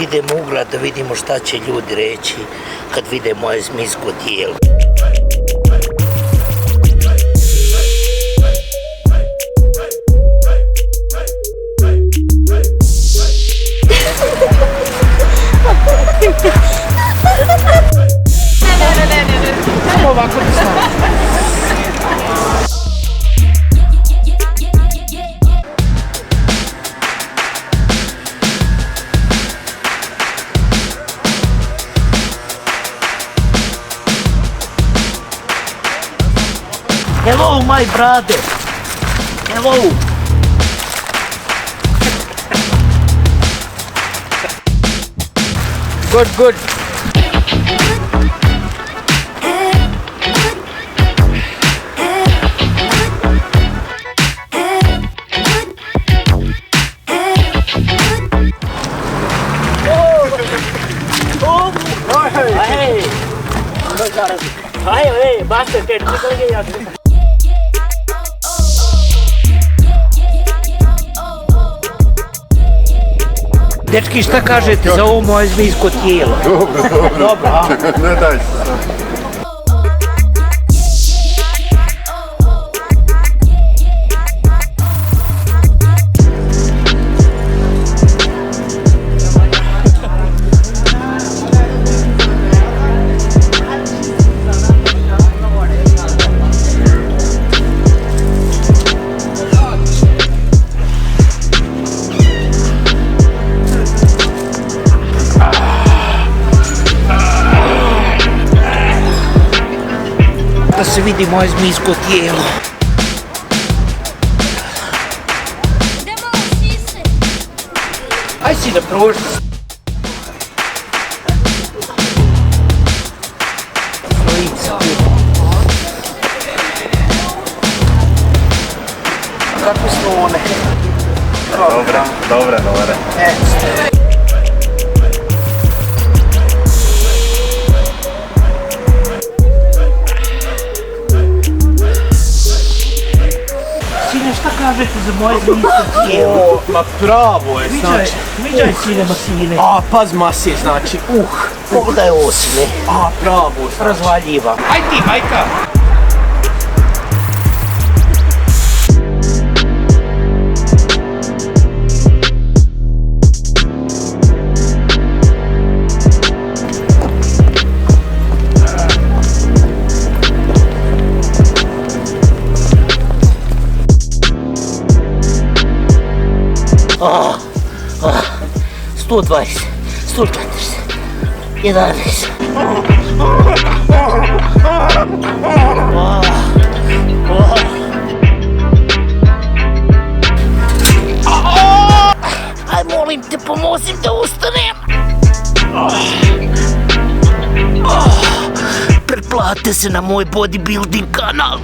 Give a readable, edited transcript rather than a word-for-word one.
idemo u grad da vidimo šta će ljudi reći kad vide moje zmijsko tijelo. Samo ovako ti stavim. Hello, my brother. Hello. Good, good. Hey, basket, निकल गए यहाँ से। Dečki, šta kažete za ovo moje zmijsko tijelo? Dobro, ne daj se. Da se vidi moje zmijsko tijelo. Idemo sise. Aj si da prođi. Kakve su one? Dobre. Sine, šta kažete za moje zmijsko tijelo? Ma pravo je, znači. Viđaj sine, masine. A, paz masije, znači, Pogledaj ovo sine. a, pravo, znači. Razvaljiva. Aj ti, majka. Ah, 120, 140, 11. Aj, molim te, pomozim da ustanem. Pretplate se na moj bodybuilding kanal.